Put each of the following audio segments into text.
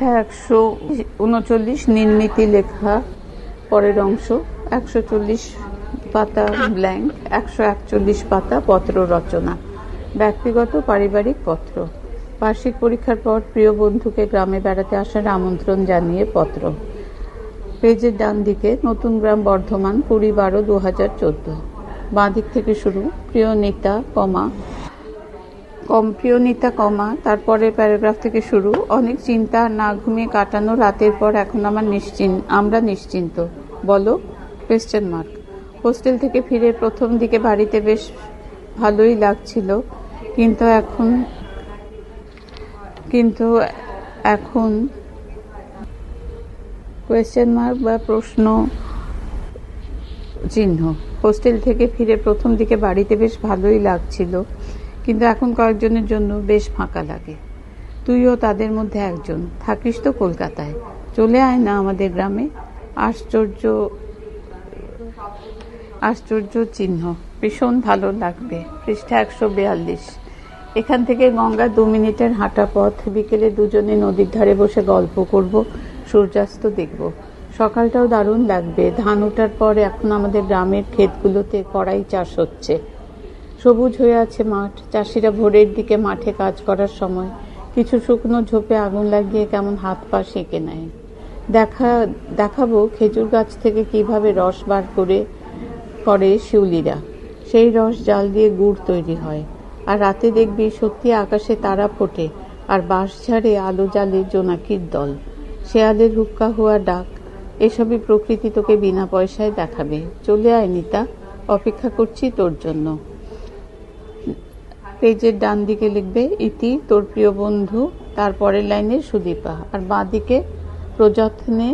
পৃষ্ঠা 139 নির্মিতি লেখা পরের অংশ, 140 পাতা ব্ল্যাঙ্ক, 141 পাতা পত্র রচনা, ব্যক্তিগত পারিবারিক পত্র। বার্ষিক পরীক্ষার পর প্রিয় বন্ধুকে গ্রামে বেড়াতে আসার আমন্ত্রণ জানিয়ে পত্র। পেজের ডান দিকে নতুন গ্রাম বর্ধমান 20/12/2014। বাঁ দিক থেকে শুরু, প্রিয় নিতা তারপরে প্যারাগ্রাফ থেকে শুরু। অনেক চিন্তা না ঘুমিয়ে কাটানো রাতের পর এখন আমরা নিশ্চিন্ত। বলো? ? হোস্টেল থেকে ফিরে প্রথম দিকে বাড়িতে বেশ ভালোই লাগছিল, কিন্তু এখন বা প্রশ্ন চিহ্ন। হোস্টেল থেকে ফিরে প্রথম দিকে বাড়িতে বেশ ভালোই লাগছিল, কিন্তু এখন কয়েকজনের জন্য বেশ ফাঁকা লাগে। তুইও তাদের মধ্যে একজন। থাকিস তো কলকাতায়, চলে আয় না আমাদের গ্রামে। আশ্চর্য চিহ্ন। ভীষণ ভালো লাগবে। পৃষ্ঠা 142। এখান থেকে গঙ্গা 2 মিনিটের হাঁটা পথ। বিকেলে দুজনে নদীর ধারে বসে গল্প করব, সূর্যাস্ত দেখব। সকালটাও দারুণ লাগবে। ধান ওঠার পর এখন আমাদের গ্রামের ক্ষেতগুলোতে কড়াই চাষ হচ্ছে। সবুজ হয়ে আছে মাঠ। চাষিরা ভোরের দিকে মাঠে কাজ করার সময় কিছু শুকনো ঝোপে আগুন লাগিয়ে কেমন হাত পা সেঁকে নেয়। দেখাবো খেজুর গাছ থেকে কিভাবে রস বার করে শিউলিরা। সেই রস জাল দিয়ে গুড় তৈরি হয়। আর রাতে দেখবি সত্যি আকাশে তারা ফোটে, আর বাঁশঝাড়ে আলো জ্বালে জোনাকির দল, শেয়ালের হুক্কা হওয়া ডাক। এসবই প্রকৃতি তোকে বিনা পয়সায় দেখাবে। চলে আয় নিতা, অপেক্ষা করছি তোর জন্য। পেজের ডান দিকে লিখবে ইতি, তোর প্রিয় বন্ধু, তারপরের লাইনে সুদীপা, আর বাঁ দিকে প্রযত্নে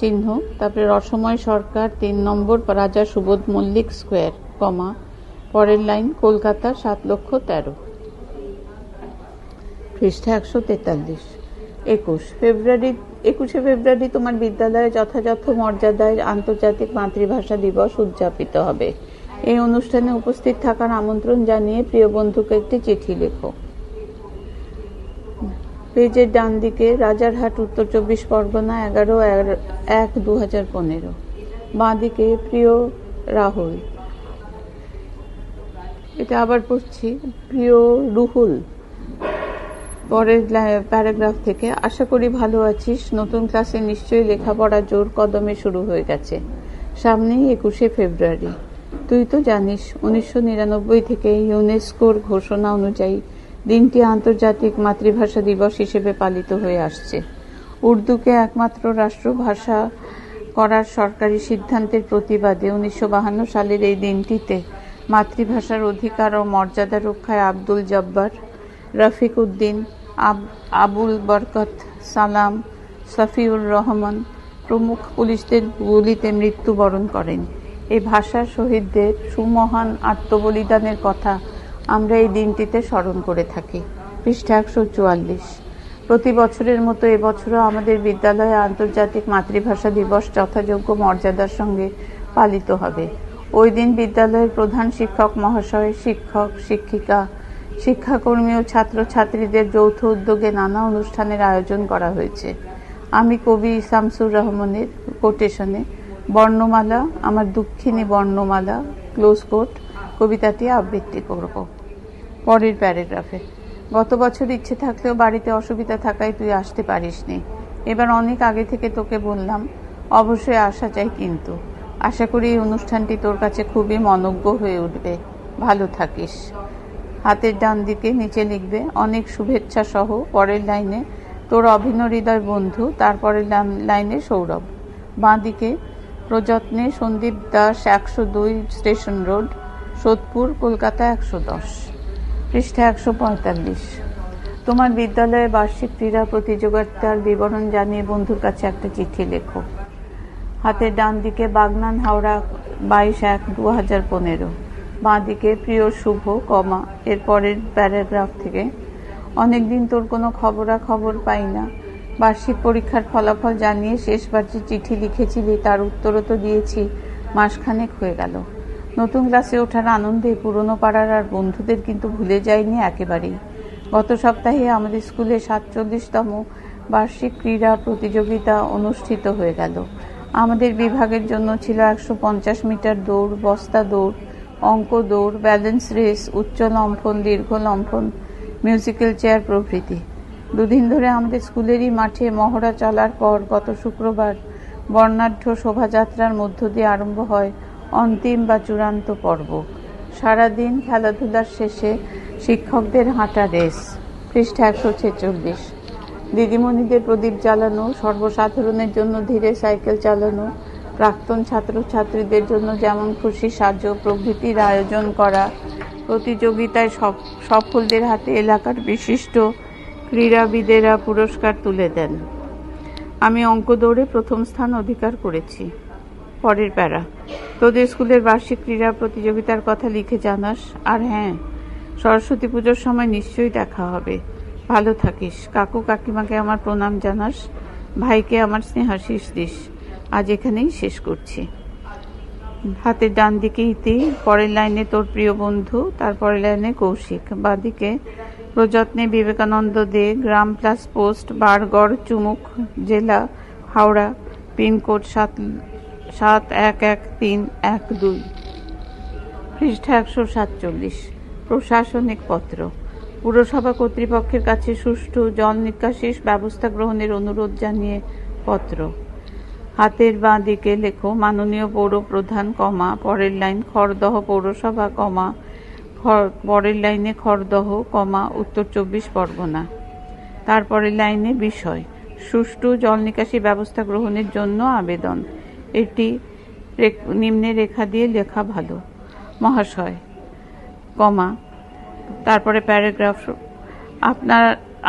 চিহ্ন, তারপরে রসময় সরকার 3 নম্বর রাজা সুবোধ মল্লিক স্কোয়ার, পরের লাইন কলকাতা 7,13,000। পৃষ্ঠা 143। 21শে ফেব্রুয়ারি তোমার বিদ্যালয়ে যথাযথ মর্যাদায় আন্তর্জাতিক মাতৃভাষা দিবস উদযাপিত হবে। এই অনুষ্ঠানে উপস্থিত থাকার আমন্ত্রণ জানিয়ে প্রিয় বন্ধুকে একটি চিঠি লেখো। পেজের ডান দিকে রাজারহাট, উত্তর 24 পরগনা, 11/1/2015। বাঁ দিকে প্রিয় রাহুল। এটা আবার পড়ছি, প্রিয় রুহুল। পরের প্যারাগ্রাফ থেকে, আশা করি ভালো আছিস। নতুন ক্লাসে নিশ্চয়ই লেখাপড়া জোর কদমে শুরু হয়ে গেছে। সামনেই 21শে ফেব্রুয়ারি। তুই তো জানিস 1999 থেকে ইউনেস্কোর ঘোষণা অনুযায়ী দিনটি আন্তর্জাতিক মাতৃভাষা দিবস হিসেবে পালিত হয়ে আসছে। উর্দুকে একমাত্র রাষ্ট্রভাষা করার সরকারি সিদ্ধান্তের প্রতিবাদে 1952 সালের এই দিনটিতে মাতৃভাষার অধিকার ও মর্যাদা রক্ষায় আব্দুল জব্বার, রফিক উদ্দিন, আবুল বরকত, সালাম, সফিউর রহমান প্রমুখ পুলিশদের গুলিতে মৃত্যুবরণ করেন। এই ভাষার শহীদদের সুমহান আত্মবলিদানের কথা আমরা এই দিনটিতে স্মরণ করে থাকি। পৃষ্ঠা 144। প্রতি বছরের মতো এবছরও আমাদের বিদ্যালয়ে আন্তর্জাতিক মাতৃভাষা দিবস যথাযোগ্য মর্যাদার সঙ্গে পালিত হবে। ওই দিন বিদ্যালয়ের প্রধান শিক্ষক মহাশয়, শিক্ষক, শিক্ষিকা, শিক্ষাকর্মী ও ছাত্রছাত্রীদের যৌথ উদ্যোগে নানা অনুষ্ঠানের আয়োজন করা হয়েছে। আমি কবি শামসুর রহমানের কোটেশনে বর্ণমালা, আমার দুঃখিনী বর্ণমালা, কবিতাটি আবৃত্তি করব। পরের প্যারাগ্রাফে, গত বছর ইচ্ছে থাকলেও বাড়িতে অসুবিধা থাকায় তুই আসতে পারিসনি। এবার অনেক আগে থেকে তোকে বললাম, অবশ্যই আসা চাই, কিন্তু আশা করি এই অনুষ্ঠানটি তোর কাছে খুবই মনোজ্ঞ হয়ে উঠবে। ভালো থাকিস। হাতের ডান দিকে নিচে লিখবে অনেক শুভেচ্ছা সহ। পরের লাইনে তোর অভিন্ন হৃদয় বন্ধু, তারপরের লাইনে সৌরভ। বাঁ দিকে প্রযত্নে সন্দীপ দাস, 102 স্টেশন রোড, সোদপুর, কলকাতা 110। পৃষ্ঠা 145। তোমার বিদ্যালয়ে বার্ষিক ক্রীড়া প্রতিযোগিতার বিবরণ জানিয়ে বন্ধুর কাছে একটা চিঠি লেখো। হাতের ডান দিকে বাগনান, হাওড়া 22/1/2015। বাঁ দিকে প্রিয় শুভ, এর পরের প্যারাগ্রাফ থেকে, অনেকদিন তোর কোনো খবর পাই না। বার্ষিক পরীক্ষার ফলাফল জানিয়ে শেষবার যে চিঠি লিখেছিলি তার উত্তরও তো দিয়েছি, মাসখানেক হয়ে গেল। নতুন ক্লাসে ওঠার আনন্দে পুরনো পাড়ার আর বন্ধুদের কিন্তু ভুলে যাইনি একেবারেই। গত সপ্তাহে আমাদের স্কুলে 47তম বার্ষিক ক্রীড়া প্রতিযোগিতা অনুষ্ঠিত হয়ে গেল। আমাদের বিভাগের জন্য ছিল 150 মিটার দৌড়, বস্তা দৌড়, অঙ্ক দৌড়, ব্যালেন্স রেস, উচ্চ লম্ফন, দীর্ঘ লম্ফন, মিউজিক্যাল চেয়ার প্রভৃতি। দুদিন ধরে আমাদের স্কুলেরই মাঠে মহড়া চলার পর গত শুক্রবার বর্ণাঢ্য শোভাযাত্রার মধ্য দিয়ে আরম্ভ হয় অন্তিম বা চূড়ান্ত পর্ব। সারাদিন খেলাধুলার শেষে শিক্ষকদের হাঁটা রেস। পৃষ্ঠা 146। দিদিমণিদের প্রদীপ জ্বালানো, সর্বসাধারণের জন্য ধীরে সাইকেল চালানো, প্রাক্তন ছাত্রছাত্রীদের জন্য যেমন খুশি সাজো প্রভৃতির আয়োজন করা। প্রতিযোগিতায় সফলদের হাতে এলাকার বিশিষ্ট ক্রীড়াবিদেরা পুরস্কার তুলে দেন। আমি অঙ্ক দৌড়ে প্রথম স্থান অধিকার করেছি। পরের প্যারা। তোদের স্কুলের বার্ষিক ক্রীড়া প্রতিযোগিতার কথা লিখে জানাস। আর হ্যাঁ, সরস্বতী পুজোর সময় নিশ্চয়ই দেখা হবে। ভালো থাকিস। কাকু কাকিমাকে আমার প্রণাম জানাস। ভাইকে আমার স্নেহাশিস দিস। আজ এখানেই শেষ করছি। হাতের ডান দিকে ইতি, পরের লাইনে তোর প্রিয় বন্ধু, তারপরের লাইনে কৌশিক, বাঁদিকে প্রযত্নে বিবেকানন্দ দে, গ্রাম প্লাস পোস্ট, বারগড়, চুমুক, জেলা হাওড়া, পিনকোড 711312। পৃষ্ঠা 147। প্রশাসনিক পত্র। পুরসভা কর্তৃপক্ষের কাছে সুষ্ঠু জল নিকাশির ব্যবস্থা গ্রহণের অনুরোধ জানিয়ে পত্র। হাতের বাঁ দিকে লেখো মাননীয় পৌর প্রধান, পরের লাইন খড়দহ পৌরসভা, পরের লাইনে খড়দহ, উত্তর 24 পরগনা। তারপরের লাইনে বিষয় সুষ্ঠু জল নিকাশি ব্যবস্থা গ্রহণের জন্য আবেদন। এটি নিম্নে রেখা দিয়ে লেখা ভালো। মহাশয়, তারপরে প্যারাগ্রাফ।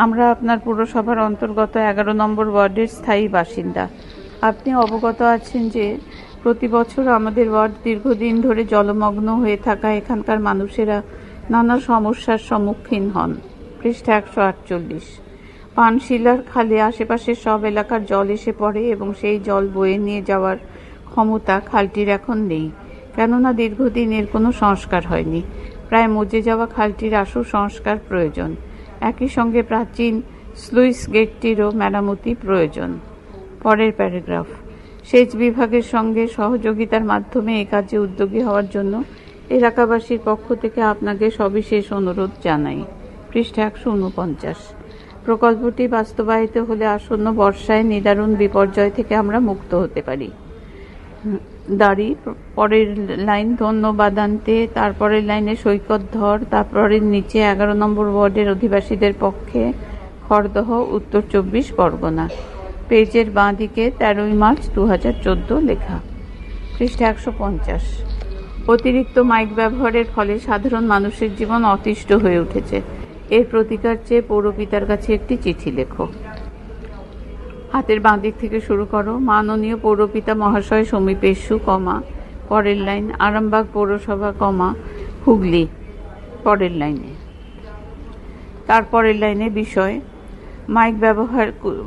আমরা আপনার পুরসভার অন্তর্গত 11 নম্বর ওয়ার্ডের স্থায়ী বাসিন্দা। আপনি অবগত আছেন যে প্রতি বছর আমাদের ওয়ার্ড দীর্ঘদিন ধরে জলমগ্ন হয়ে থাকা এখানকার মানুষেরা নানা সমস্যার সম্মুখীন হন। পৃষ্ঠা 148। পানশিলার খালে আশেপাশের সব এলাকার জল এসে পড়ে এবং সেই জল বয়ে নিয়ে যাওয়ার ক্ষমতা খালটির এখন নেই, কেননা দীর্ঘদিন এর কোনো সংস্কার হয়নি। প্রায় মজে যাওয়া খালটির আশু সংস্কার প্রয়োজন। একই সঙ্গে প্রাচীন স্লুইস গেটটিরও মেরামতি প্রয়োজন। পরের প্যারাগ্রাফ। সেচ বিভাগের সঙ্গে সহযোগিতার মাধ্যমে এ কাজে উদ্যোগী হওয়ার জন্য এলাকাবাসীর পক্ষ থেকে আপনাকে সবিশেষ অনুরোধ জানাই। পৃষ্ঠা 149। প্রকল্পটি বাস্তবায়িত হলে আসন্ন বর্ষায় নিদারুণ বিপর্যয় থেকে আমরা মুক্ত হতে পারি। দাড়ি। পরের লাইন ধন্যবাদান্তে, তারপরের লাইনে সৈকত ধর, তারপরের নিচে 11 নম্বর ওয়ার্ডের অধিবাসীদের পক্ষে খড়দহ, উত্তর 24 পরগনা। পেজের বাঁ দিকে 13 মার্চ 2014 লেখা। পৃষ্ঠা 150। অতিরিক্ত মাইক ব্যবহারের ফলে সাধারণ মানুষের জীবন অতিষ্ঠ হয়ে উঠেছে। এর প্রতিকার চেয়ে পৌরপিতার কাছে একটি চিঠি লেখো। হাতের বাঁ দিক থেকে শুরু করো। মাননীয় পৌরপিতা মহাশয় সমীপেষু, পরের লাইন আরামবাগ পৌরসভা, হুগলি, পরের লাইনে। তারপরের লাইনে বিষয় মাইক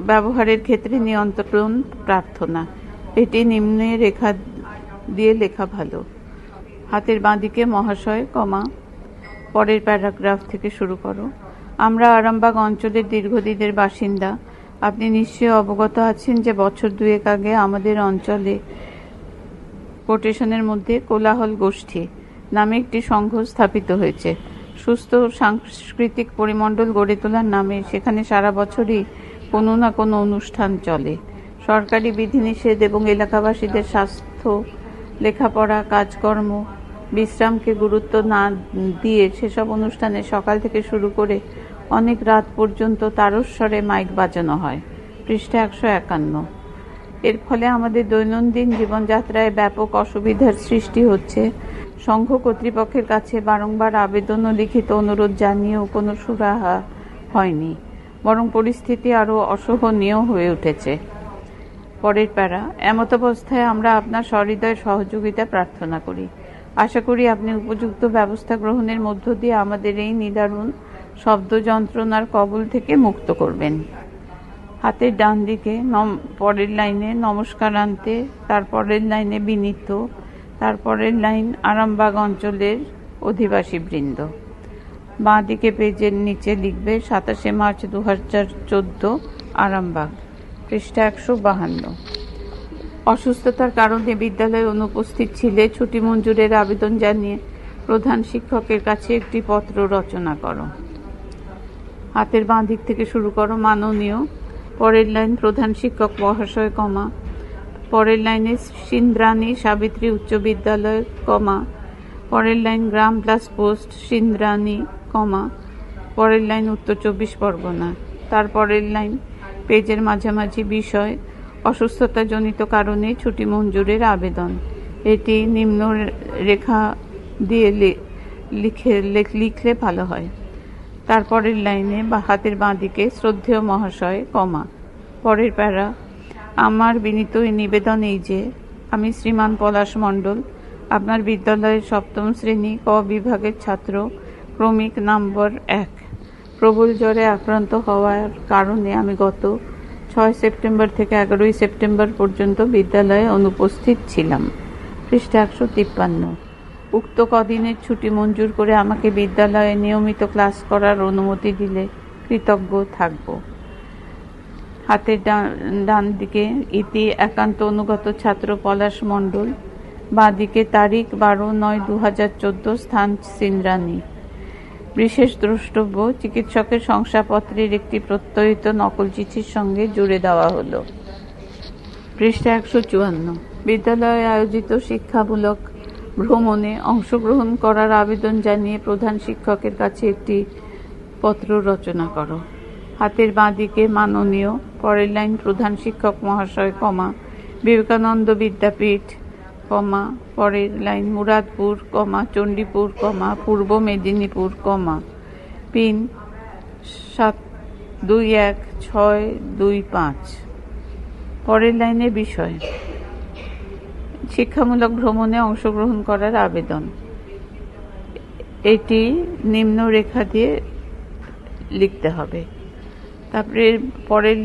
ব্যবহারের ক্ষেত্রে নিয়ন্ত্রণ প্রার্থনা। এটি নিম্নে রেখা দিয়ে লেখা ভালো। হাতের বাঁ দিকে মহাশয়, পরের প্যারাগ্রাফ থেকে শুরু করো। আমরা আরামবাগ অঞ্চলের দীর্ঘদিনের বাসিন্দা। আপনি নিশ্চয়ই অবগত আছেন যে বছর দুয়েক আগে আমাদের অঞ্চলে কোটেশনের মধ্যে কোলাহল গোষ্ঠী নামে একটি সংঘ স্থাপিত হয়েছে। সুস্থ সাংস্কৃতিক পরিমণ্ডল গড়ে তোলার নামে সেখানে সারা বছরই কোনো না কোনো অনুষ্ঠান চলে। সরকারি বিধিনিষেধ এবং এলাকাবাসীদের স্বাস্থ্য, লেখাপড়া, কাজকর্ম, বিশ্রামকে গুরুত্ব না দিয়ে সেসব অনুষ্ঠানে সকাল থেকে শুরু করে অনেক রাত পর্যন্ত তারস্বরে মাইক বাজানো হয়। পৃষ্ঠা 151। এর ফলে আমাদের দৈনন্দিন জীবনযাত্রায় ব্যাপক অসুবিধার সৃষ্টি হচ্ছে। সংঘ কর্তৃপক্ষের কাছে বারংবার আবেদন ও লিখিত অনুরোধ জানিয়েও কোনো সুরাহা হয়নি, বরং পরিস্থিতি আরও অসহনীয় হয়ে উঠেছে। পরের প্যারা। এমতাবস্থায় আমরা আপনার সহৃদয় সহযোগিতা প্রার্থনা করি। আশা করি আপনি উপযুক্ত ব্যবস্থা গ্রহণের মধ্য দিয়ে আমাদের এই নিদারুণ শব্দ যন্ত্রণার কবল থেকে মুক্ত করবেন। হাতের ডান দিকে পরের লাইনে নমস্কারান্তে, তারপরের লাইনে বিনীত, তারপরের লাইন আরামবাগ অঞ্চলের অধিবাসীবৃন্দ। বাঁ দিকে পেজের নিচে লিখবে 27 মার্চ 2014, আরামবাগ, পৃষ্ঠা 152। অসুস্থতার কারণে বিদ্যালয়ে অনুপস্থিত ছিলে, ছুটি মঞ্জুরের আবেদন জানিয়ে প্রধান শিক্ষকের কাছে একটি পত্র রচনা করো। হাতের বাঁ দিক থেকে শুরু করো। মাননীয়, পরের লাইন প্রধান শিক্ষক মহাশয়, কমা, পরের লাইনে সিন্দ্রাণী সাবিত্রী উচ্চ বিদ্যালয়, কমা, পরের লাইন গ্রাম প্লাস পোস্ট সিন্দ্রাণী, কমা, পরের লাইন উত্তর 24 পরগনা, তারপরের লাইন পেজের মাঝামাঝি বিষয় অসুস্থতাজনিত কারণে ছুটি মঞ্জুরের আবেদন। এটি নিম্ন রেখা দিয়ে লিখলে ভালো হয়। তারপরের লাইনে বা হাতের বাঁ দিকে শ্রদ্ধেয় মহাশয়, কমা, পরের প্যারা আমার বিনীত নিবেদন এই যে আমি শ্রীমান পলাশ মণ্ডল, আপনার বিদ্যালয়ের 7ম শ্রেণী ক বিভাগের ছাত্র, ক্রমিক নম্বর 1, প্রবল জ্বরে আক্রান্ত হওয়ার কারণে আমি গত 6 সেপ্টেম্বর থেকে 11 সেপ্টেম্বর পর্যন্ত বিদ্যালয়ে অনুপস্থিত ছিলাম। পৃষ্ঠা 153। উক্ত কদিনের ছুটি মঞ্জুর করে আমাকে বিদ্যালয়ে নিয়মিত ক্লাস করার অনুমতি দিলে কৃতজ্ঞ থাকব। হাতের ডান দিকে ইতি একান্ত অনুগত ছাত্র পলাশ মণ্ডল, বাঁ দিকে তারিখ 12/9/2014, স্থান সিন্দ্রাণী। বিশেষ দ্রষ্টব্য চিকিৎসকের শংসাপত্রের একটি প্রত্যয়িত নকল চিঠির সঙ্গে জুড়ে দেওয়া হলো। পৃষ্ঠা 154। বিদ্যালয়ে আয়োজিত শিক্ষামূলক ভ্রমণে অংশগ্রহণ করার আবেদন জানিয়ে প্রধান শিক্ষকের কাছে একটি পত্র রচনা করো। হাতের বাঁ দিকে মাননীয়, পরের লাইন প্রধান শিক্ষক মহাশয়, কমা, বিবেকানন্দ বিদ্যাপীঠ, কমা, পরের লাইন মুরাদপুর, কমা, চণ্ডীপুর, কমা, পূর্ব মেদিনীপুর, কমা, পিন 721625। পরের লাইনে বিষয় শিক্ষামূলক ভ্রমণে অংশগ্রহণ করার আবেদন। এটি নিম্ন রেখা দিয়ে লিখতে হবে। তারপরে পরের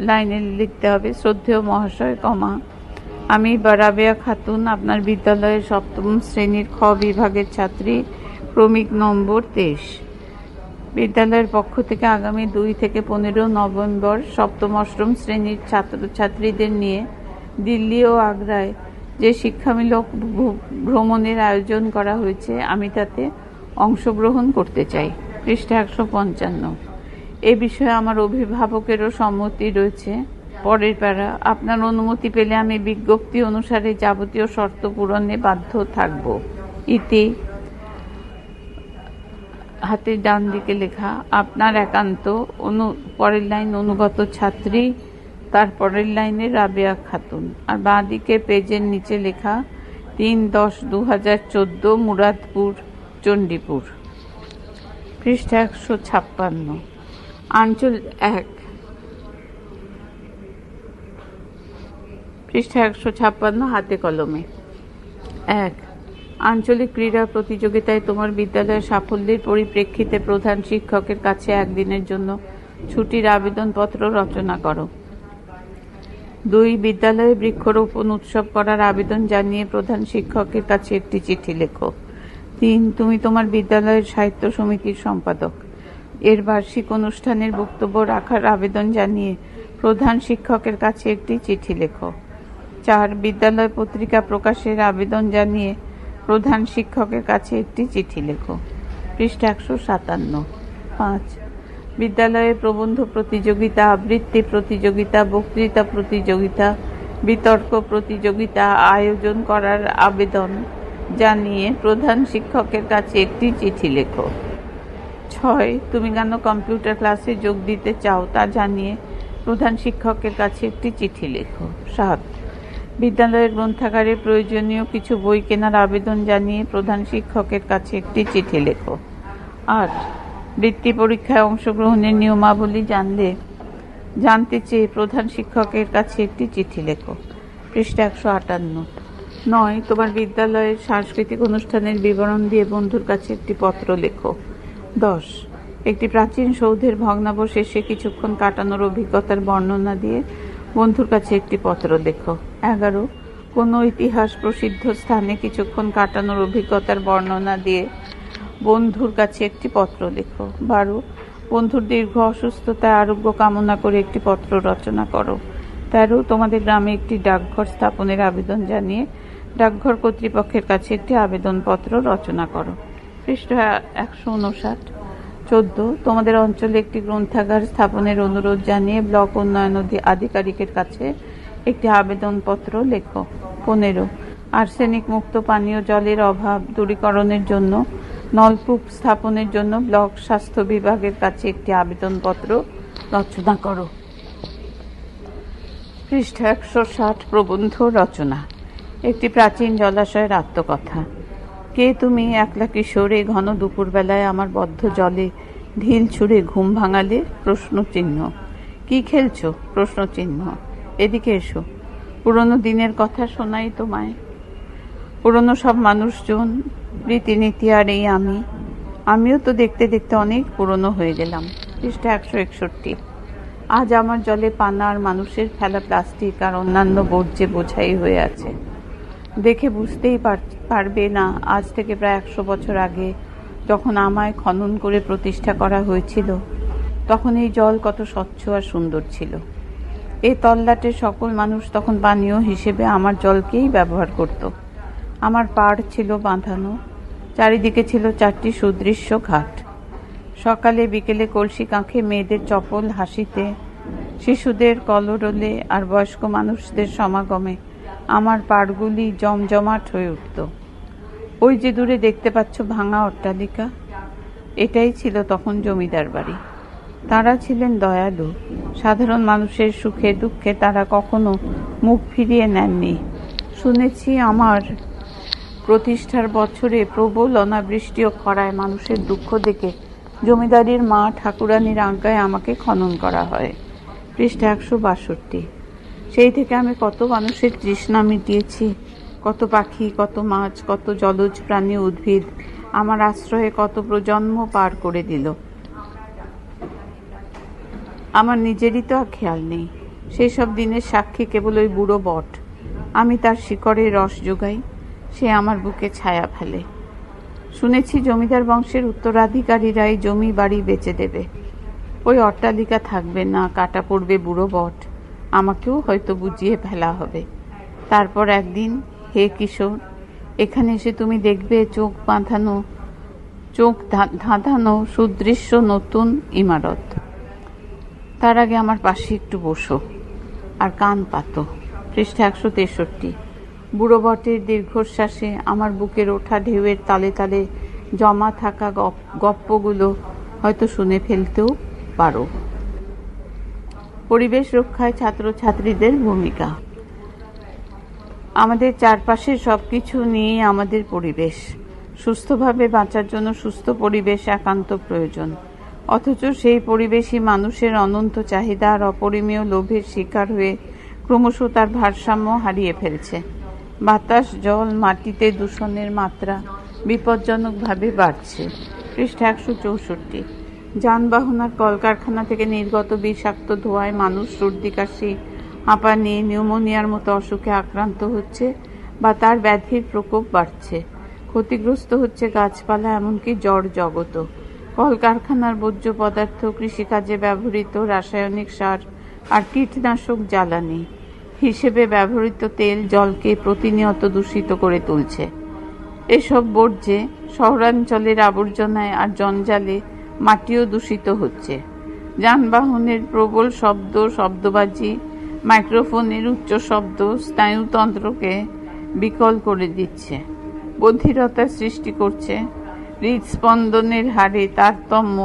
লাইনে লিখতে হবে শ্রদ্ধেয় মহাশয়, কমা, আমি রাবেয়া খাতুন, আপনার বিদ্যালয়ের 7ম শ্রেণীর খ বিভাগের ছাত্রী, ক্রমিক নম্বর 23। বিদ্যালয়ের পক্ষ থেকে আগামী 2 থেকে 15 নভেম্বর 7ম-8ম শ্রেণীর ছাত্রছাত্রীদের নিয়ে দিল্লি ও আগ্রায় যে শিক্ষামূলক ভ্রমণের আয়োজন করা হয়েছে, আমি তাতে অংশগ্রহণ করতে চাই। পৃষ্ঠা 155। এ বিষয়ে আমার অভিভাবকেরও সম্মতি রয়েছে। পরের প্যারা আপনার অনুমতি পেলে আমি বিজ্ঞপ্তি অনুসারে যাবতীয় শর্ত পূরণে বাধ্য থাকব। ইতি হাতের ডান দিকে লেখা আপনার একান্ত পরের লাইন অনুগত ছাত্রী, তারপরের লাইনে রাবেয়া খাতুন, আর বাঁ দিকে পেজের নিচে লেখা 3/10/2014, মুরাদপুর, চণ্ডীপুর। পৃষ্ঠা 156। অঞ্চল 1। পৃষ্ঠা 156, হাতে কলমে। 1। আঞ্চলিক ক্রীড়া প্রতিযোগিতায় তোমার বিদ্যালয়ের সাফল্যের পরিপ্রেক্ষিতে প্রধান শিক্ষকের কাছে একদিনের জন্য ছুটির আবেদনপত্র রচনা করো। 2। বিদ্যালয়ে বৃক্ষরোপণ উৎসব করার আবেদন জানিয়ে প্রধান শিক্ষকের কাছে একটি চিঠি লেখো। 3। তুমি তোমার বিদ্যালয়ের সাহিত্য সমিতির সম্পাদক, এর বার্ষিক অনুষ্ঠানের বক্তব্য রাখার আবেদন জানিয়ে প্রধান শিক্ষকের কাছে একটি চিঠি লেখো। 4। বিদ্যালয় পত্রিকা প্রকাশের আবেদন জানিয়ে প্রধান শিক্ষকের কাছে একটি চিঠি লেখো। পৃষ্ঠা 157। 5। বিদ্যালয়ে প্রবন্ধ প্রতিযোগিতা, আবৃত্তি প্রতিযোগিতা, বক্তৃতা প্রতিযোগিতা, বিতর্ক প্রতিযোগিতা আয়োজন করার আবেদন জানিয়ে প্রধান শিক্ষকের কাছে একটি চিঠি লেখো। 6। তুমি কেন কম্পিউটার ক্লাসে যোগ দিতে চাও তা জানিয়ে প্রধান শিক্ষকের কাছে একটি চিঠি লেখো। 7। বিদ্যালয়ের গ্রন্থাগারে প্রয়োজনীয় কিছু বই কেনার আবেদন জানিয়ে প্রধান শিক্ষকের কাছে একটি চিঠি লেখো। 8। বৃত্তি পরীক্ষায় অংশগ্রহণের নিয়মাবলী জানতে চেয়ে প্রধান শিক্ষকের কাছে একটি চিঠি লেখো। পৃষ্ঠা 158। 9। তোমার বিদ্যালয়ের সাংস্কৃতিক অনুষ্ঠানের বিবরণ দিয়ে বন্ধুর কাছে একটি পত্র লেখো। 10। একটি প্রাচীন সৌধের ভগ্নাবশেষে কিছুক্ষণ কাটানোর অভিজ্ঞতার বর্ণনা দিয়ে বন্ধুর কাছে একটি পত্র লেখো। 11। কোনো ইতিহাস প্রসিদ্ধ স্থানে কিছুক্ষণ কাটানোর অভিজ্ঞতার বর্ণনা দিয়ে বন্ধুর কাছে একটি পত্র লেখো। 12 বন্ধুর দীর্ঘ অসুস্থতায় আরোগ্য কামনা করে একটি পত্র রচনা করো। 13 তোমাদের গ্রামে একটি ডাকঘর স্থাপনের আবেদন জানিয়ে ডাকঘর কর্তৃপক্ষের কাছে একটি আবেদনপত্র রচনা করো। পৃষ্ঠা 159। 14 তোমাদের অঞ্চলে একটি গ্রন্থাগার স্থাপনের অনুরোধ জানিয়ে ব্লক উন্নয়ন আধিকারিকের কাছে একটি আবেদনপত্র লেখো। 15 আর্সেনিক মুক্ত পানীয় জলের অভাব দূরীকরণের জন্য নলকূপ স্থাপনের জন্য ব্লক স্বাস্থ্য বিভাগের কাছে একটি আবেদনপত্র রচনা করো। পৃষ্ঠা 160 প্রবন্ধ রচনা। একটি প্রাচীন জলাশয়ের আত্মকথা। কে তুমি একলা কিশোরে ঘন দুপুরবেলায় আমার বদ্ধ জলে ঢিল ছুঁড়ে ঘুম ভাঙালে? প্রশ্নচিহ্ন। কি খেলছো? প্রশ্নচিহ্ন। এদিকে এসো, পুরনো দিনের কথা শোনাই তোমায়। পুরনো সব মানুষজন, রীতিনীতি, আর এই আমিও তো দেখতে দেখতে অনেক পুরনো হয়ে গেলাম। পৃষ্ঠা 161। আজ আমার জলে পানা আর মানুষের ফেলা প্লাস্টিক আর অন্যান্য বর্জ্য বোঝাই হয়ে আছে। দেখে বুঝতেই পারবে না আজ থেকে প্রায় 100 বছর আগে যখন আমায় খনন করে প্রতিষ্ঠা করা হয়েছিল তখন এই জল কত স্বচ্ছ আর সুন্দর ছিল। এই তল্লাটের সকল মানুষ তখন পানীয় হিসেবে আমার জলকেই ব্যবহার করত। আমার পাড় ছিল বাঁধানো, চারিদিকে ছিল 4টি সুদৃশ্য ঘাট। সকালে বিকেলে কলসি কাঁখে মেয়েদের চপল হাসিতে, শিশুদের কলরোলে আর বয়স্ক মানুষদের সমাগমে আমার পাড়গুলি জমজমাট হয়ে উঠত। ওই যে দূরে দেখতে পাচ্ছ ভাঙা অট্টালিকা, এটাই ছিল তখন জমিদার বাড়ি। তারা ছিলেন দয়ালু, সাধারণ মানুষের সুখে দুঃখে তারা কখনো মুখ ফিরিয়ে নেননি। শুনেছি আমার প্রতিষ্ঠার বছরে প্রবল অনাবৃষ্টি ও খরায় মানুষের দুঃখ দেখে জমিদারির মা ঠাকুরানীর আজ্ঞায় আমাকে খনন করা হয়। পৃষ্ঠা 162। সেই থেকে আমি কত মানুষের তৃষ্ণা মিটিয়েছি, কত পাখি, কত মাছ, কত জলজ প্রাণী উদ্ভিদ আমার আশ্রয়ে কত প্রজন্ম পার করে দিল। আমার নিজেরই তো আর খেয়াল নেই। সেই সব দিনের সাক্ষী কেবল ওই বুড়ো বট। আমি তার শিকড়ে রস যোগাই, সে আমার বুকে ছায়া ফেলে। শুনেছি জমিদার বংশের উত্তরাধিকারীরা এই জমি বাড়ি বেচে দেবে। ওই অট্টালিকা থাকবে না, কাটা পড়বে বুড়ো বট, আমাকেও হয়তো বুঝিয়ে ফেলা হবে। তারপর একদিন, হে কিশোর, এখানে এসে তুমি দেখবে চোখ ধাঁধানো সুদৃশ্য নতুন ইমারত। তার আগে আমার পাশে একটু বসো আর কান পাতো। পৃষ্ঠা 163। বুড়ো বটের দীর্ঘশ্বাসে আমার বুকের ওঠা ঢেউয়ের তালে তালে জমা থাকা গপ্পগুলো হয়তো শুনে ফেলতেও পারো। পরিবেশ রক্ষায় ছাত্রছাত্রীদের ভূমিকা। আমাদের চারপাশের সবকিছু নিয়ে আমাদের পরিবেশ। সুস্থভাবে বাঁচার জন্য সুস্থ পরিবেশ একান্ত প্রয়োজন। অথচ সেই পরিবেশই মানুষের অনন্ত চাহিদা আর অপরিমেয় লোভের শিকার হয়ে ক্রমশ তার ভারসাম্য হারিয়ে ফেলছে। বাতাস, জল, মাটিতে দূষণের মাত্রা বিপজ্জনকভাবে বাড়ছে। পৃষ্ঠা 164। যানবাহন আর কলকারখানা থেকে নির্গত বিষাক্ত ধোঁয়ায় মানুষ সর্দি, কাশি, হাঁপানি, নিউমোনিয়ার মতো অসুখে আক্রান্ত হচ্ছে বা তার ব্যাধির প্রকোপ বাড়ছে। ক্ষতিগ্রস্ত হচ্ছে গাছপালা, এমনকি জড় জগৎও। কলকারখানার বর্জ্য পদার্থ, কৃষিকাজে ব্যবহৃত রাসায়নিক সার আর কীটনাশক জ্বালানি হিসেবে ব্যবহৃত তেল জলকে প্রতিনিয়ত দূষিত করে তুলছে। এসব বর্জ্যে শহরাঞ্চলের আবর্জনায় আর জঞ্জালে মাটিও দূষিত হচ্ছে। যানবাহনের প্রবল শব্দবাজি, মাইক্রোফোনের উচ্চ শব্দ স্নায়ুতন্ত্রকে বিকল করে দিচ্ছে, বধিরতার সৃষ্টি করছে। হৃদস্পন্দনের হারে তারতম্য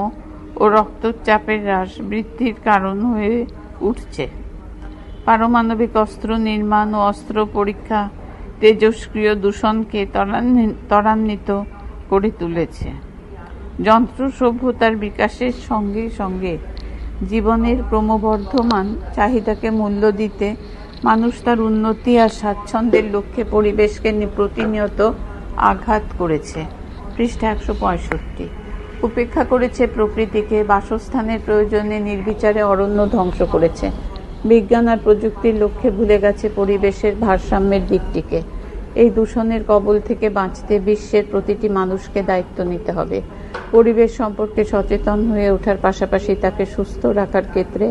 ও রক্তচাপের হ্রাস বৃদ্ধির কারণ হয়ে উঠছে। পারমাণবিক অস্ত্র নির্মাণ ও অস্ত্র পরীক্ষা তেজস্ক্রিয় দূষণকে ত্বরান্বিত করে তুলেছে। যন্ত্র সভ্যতার বিকাশের সঙ্গে সঙ্গে জীবনের ক্রমবর্ধমান চাহিদাকে মূল্য দিতে মানুষ তার উন্নতি আর স্বাচ্ছন্দ্যের লক্ষ্যে পরিবেশকে প্রতিনিয়ত আঘাত করেছে। পৃষ্ঠা 165। উপেক্ষা করেছে প্রকৃতিকে, বাসস্থানের প্রয়োজনে নির্বিচারে অরণ্য ধ্বংস করেছে। বিজ্ঞান আর প্রযুক্তির লক্ষ্যে ভুলে গেছে পরিবেশের ভারসাম্যের দিকটিকে। এই দূষণের কবল থেকে বাঁচতে বিশ্বের প্রতিটি মানুষকে দায়িত্ব নিতে হবে। পরিবেশ সম্পর্কে সচেতন হয়ে ওঠার পাশাপাশি তাকে সুস্থ রাখার ক্ষেত্রে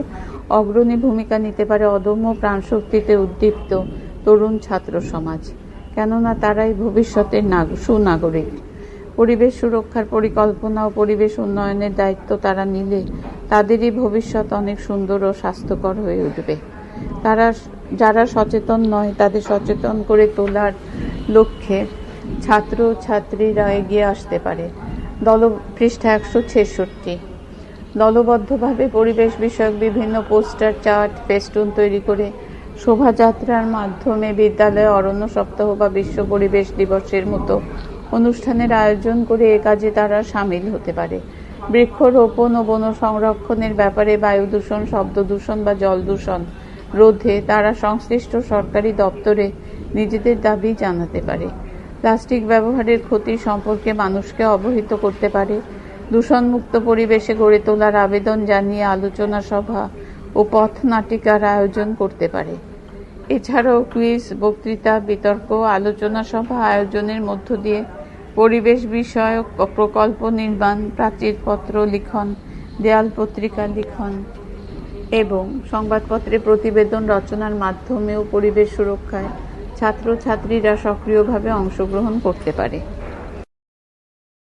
অগ্রণী ভূমিকা নিতে পারে অদম্য প্রাণশক্তিতে উদ্দীপ্ত তরুণ ছাত্র সমাজ, কেননা তারাই ভবিষ্যতের সুনাগরিক। পরিবেশ সুরক্ষার পরিকল্পনা ও পরিবেশ উন্নয়নের দায়িত্ব তারা নিলে তাদেরই ভবিষ্যৎ অনেক সুন্দর ও স্বাস্থ্যকর হয়ে উঠবে। যারা সচেতন নয় তাদের সচেতন করে তোলার লক্ষ্যে ছাত্র ছাত্রীরা এগিয়ে আসতে পারে। পৃষ্ঠা 166। দলবদ্ধভাবে পরিবেশ বিষয়ক বিভিন্ন পোস্টার, চার্ট, ফেস্টুন তৈরি করে শোভাযাত্রার মাধ্যমে বিদ্যালয়ে অরণ্য সপ্তাহ বা বিশ্ব পরিবেশ দিবসের মতো অনুষ্ঠানের আয়োজন করে এ কাজে তারা সামিল হতে পারে। বৃক্ষরোপণ ও বন সংরক্ষণের ব্যাপারে বায়ু দূষণ, শব্দ দূষণ বা জল দূষণ রোধে তারা সংশ্লিষ্ট সরকারি দপ্তরে নিজেদের দাবি জানাতে পারে। প্লাস্টিক ব্যবহারের ক্ষতি সম্পর্কে মানুষকে অবহিত করতে পারে। দূষণমুক্ত পরিবেশে গড়ে তোলার আবেদন জানিয়ে আলোচনা সভা ও পথনাটিকার আয়োজন করতে পারে। এছাড়াও কুইজ, বক্তৃতা, বিতর্ক, আলোচনা সভা আয়োজনের মধ্য দিয়ে পরিবেশ বিষয়ক প্রকল্প নির্মাণ, প্রাচীরপত্র লিখন, দেয়াল পত্রিকা লিখন এবং সংবাদপত্রে প্রতিবেদন রচনার মাধ্যমেও পরিবেশ সুরক্ষায় ছাত্রছাত্রীরা সক্রিয়ভাবে অংশগ্রহণ করতে পারে।